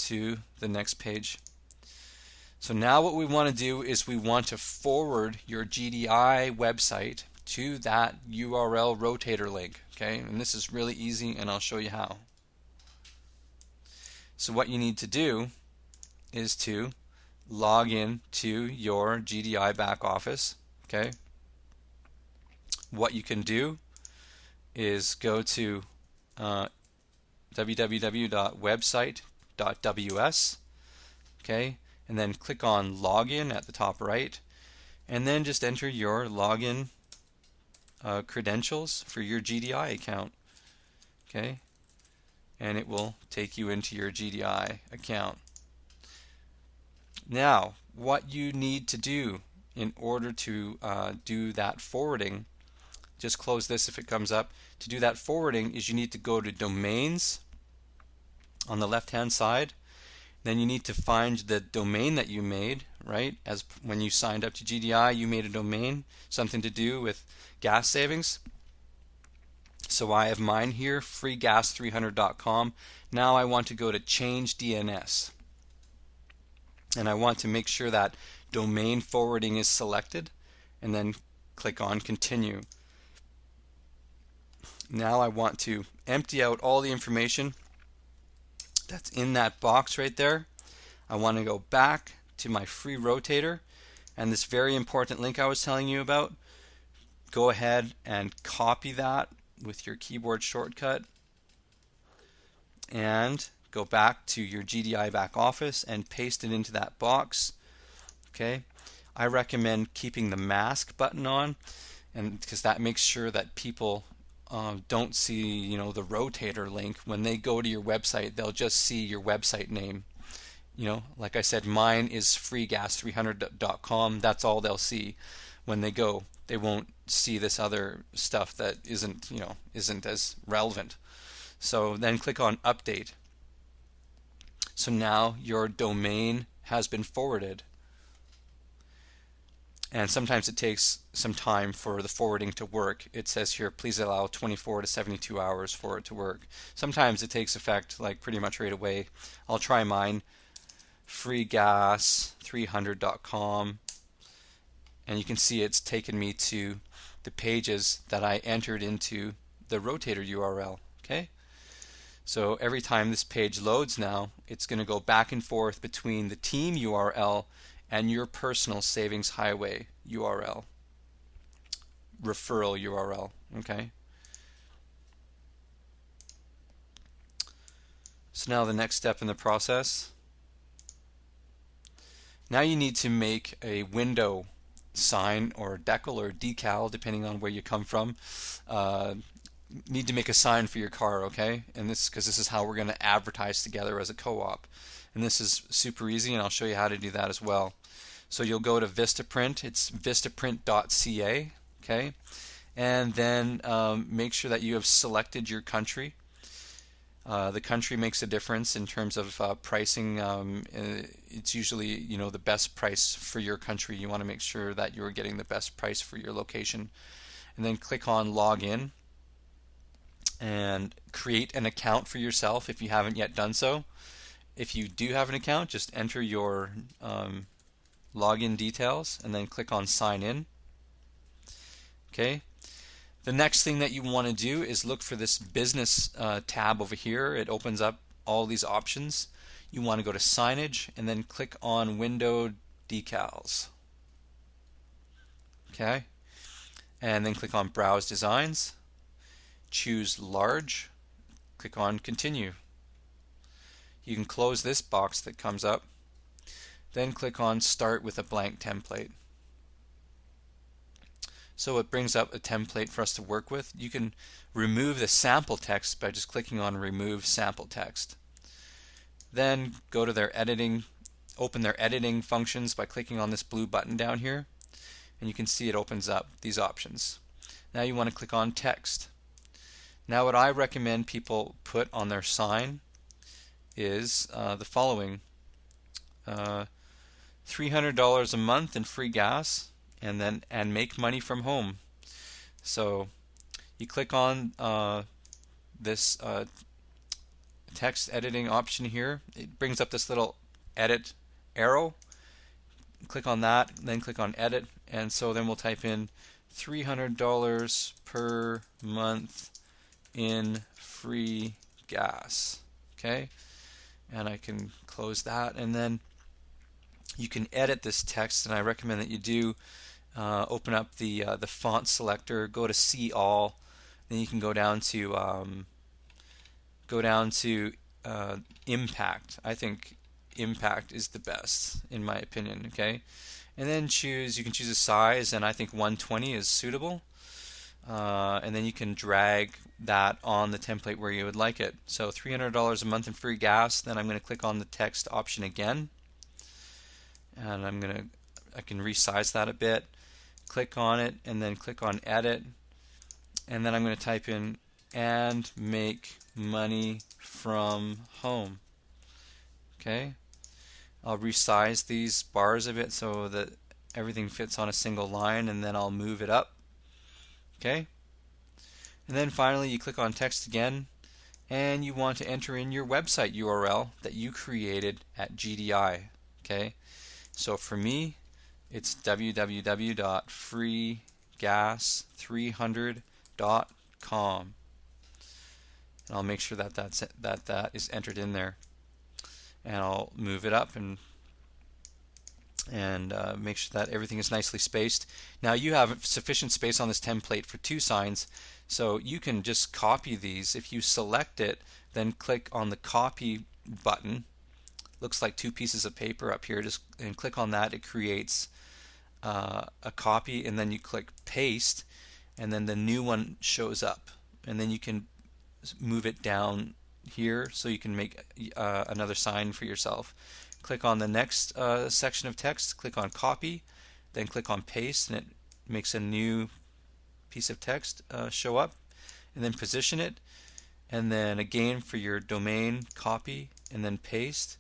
to the next page. So now what we want to do is we want to forward your GDI website to that URL rotator link. Okay, and this is really easy, and I'll show you how. So what you need to do is to log in to your GDI back office. Okay, what you can do is go to www.website.ws, okay, and then click on login at the top right, and then just enter your login credentials for your GDI account, okay, and it will take you into your GDI account. Now, what you need to do in order to do that forwarding, just close this if it comes up. To do that forwarding is you need to go to domains on the left hand side. Then you need to find the domain that you made, right? As when you signed up to GDI, you made a domain, something to do with gas savings. So I have mine here, freegas300.com. Now I want to go to change DNS. And I want to make sure that domain forwarding is selected, and then click on continue. Now I want to empty out all the information that's in that box right there. I want to go back to my free rotator, and this very important link I was telling you about, go ahead and copy that with your keyboard shortcut and go back to your GDI back office and paste it into that box. Okay, I recommend keeping the mask button on, and because that makes sure that people don't see, the rotator link. When they go to your website, they'll just see your website name. Like I said, mine is freegas300.com. That's all they'll see when they go. They won't see this other stuff that isn't as relevant. So then click on update. So now your domain has been forwarded. And sometimes it takes some time for the forwarding to work. It says here, please allow 24 to 72 hours for it to work. Sometimes it takes effect like pretty much right away. I'll try mine, freegas300.com, and you can see it's taken me to the pages that I entered into the rotator URL. Okay, so every time this page loads now, it's going to go back and forth between the team URL and your personal savings highway URL, referral URL. Okay, so now the next step in the process, now you need to make a window sign or decal or decal depending on where you come from. Need to make a sign for your car, okay? And this because this is how we're going to advertise together as a co-op. And this is super easy, and I'll show you how to do that as well. So you'll go to Vistaprint. It's vistaprint.ca, okay? And then make sure that you have selected your country. The country makes a difference in terms of pricing. It's usually the best price for your country. You want to make sure that you're getting the best price for your location. And then click on Login and create an account for yourself if you haven't yet done so. If you do have an account, just enter your login details and then click on Sign In. Okay. The next thing that you want to do is look for this business tab over here. It opens up all these options. You want to go to signage and then click on window decals. Okay, and then click on browse designs, choose large, click on continue. You can close this box that comes up, then click on start with a blank template. So it brings up a template for us to work with. You can remove the sample text by just clicking on remove sample text. Then go to their editing, open their editing functions by clicking on this blue button down here, and you can see it opens up these options. Now you want to click on text. Now what I recommend people put on their sign is the following: $300 a month in free gas, and make money from home. So you click on this text editing option here, it brings up this little edit arrow. Click on that, then click on edit, and so then we'll type in $300 per month in free gas. Okay, and I can close that, and then you can edit this text, and I recommend that you do open up the font selector, go to See All, then you can go down to Impact. I think Impact is the best in my opinion. Okay, and then you can choose a size, and I think 120 is suitable. And then you can drag that on the template where you would like it. So $300 a month in free gas. Then I'm going to click on the text option again, and I can resize that a bit. Click on it, and then click on edit, and then I'm going to type in and make money from home. Okay, I'll resize these bars a bit so that everything fits on a single line, and then I'll move it up. Okay, and then finally you click on text again, and you want to enter in your website URL that you created at GDI. Okay, so for me it's www.freegas300.com, and I'll make sure that that is entered in there, and I'll move it up and make sure that everything is nicely spaced. Now you have sufficient space on this template for 2 signs, so you can just copy these. If you select it, then click on the copy button. Looks like 2 pieces of paper up here, and click on that. It creates a copy, and then you click paste, and then the new one shows up, and then you can move it down here so you can make another sign for yourself. Click on the next section of text, click on copy, then click on paste, and it makes a new piece of text show up, and then position it, and then again for your domain, copy and then paste,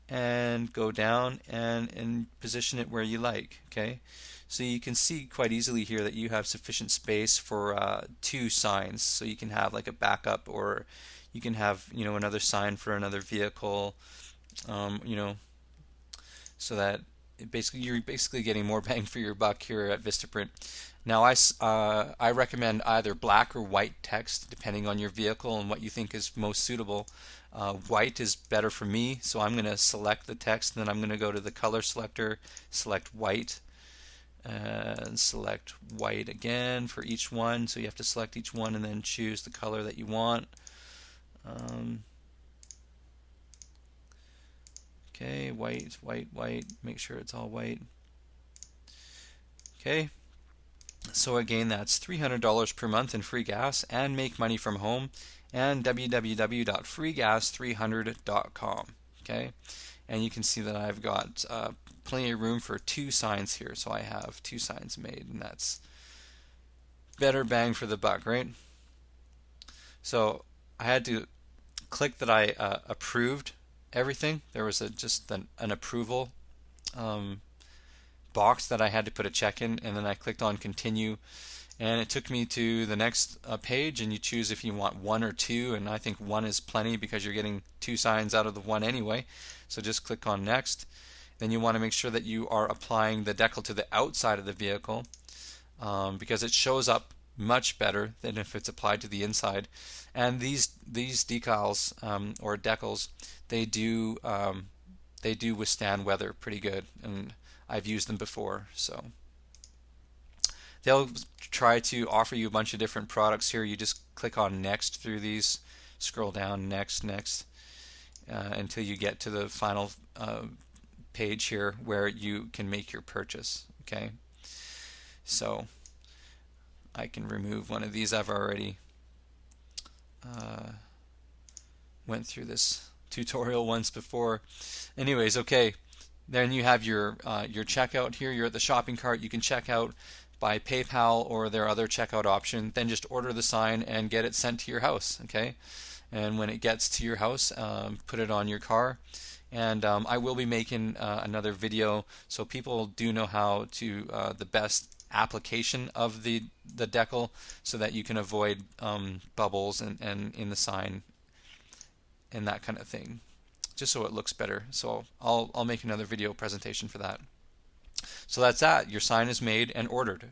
and go down and position it where you like. Okay, so you can see quite easily here that you have sufficient space for 2 signs, so you can have like a backup, or you can have another sign for another vehicle, so that you're basically getting more bang for your buck here at Vistaprint. Now I recommend either black or white text depending on your vehicle and what you think is most suitable. White is better for me, so I'm going to select the text, and then I'm going to go to the color selector, select white, and select white again for each one. So you have to select each one and then choose the color that you want. Okay, white, white, white. Make sure it's all white. Okay, so again, that's $300 per month in free gas and make money from home, and www.freegas300.com. Okay, and you can see that I've got plenty of room for 2 signs here, so I have 2 signs made, and that's better bang for the buck, right? So I had to click that I approved everything. There was just an approval box that I had to put a check in, and then I clicked on continue, and it took me to the next page, and you choose if you want 1 or 2, and I think 1 is plenty because you're getting 2 signs out of the 1 anyway. So just click on next. Then you want to make sure that you are applying the decal to the outside of the vehicle, because it shows up much better than if it's applied to the inside. And these decals or decals, they do withstand weather pretty good, and I've used them before. So they'll try to offer you a bunch of different products here. You just click on next through these, scroll down, next, until you get to the final page here where you can make your purchase. Okay, so I can remove one of these. I've already went through this tutorial once before. Anyways, okay, then you have your checkout here. You're at the shopping cart. You can check out by PayPal or their other checkout option. Then just order the sign and get it sent to your house. Okay, and when it gets to your house, put it on your car. And I will be making another video so people do know how to the best application of the decal, so that you can avoid bubbles and in the sign and that kind of thing, just so it looks better. So I'll make another video presentation for that. So that's that. Your sign is made and ordered.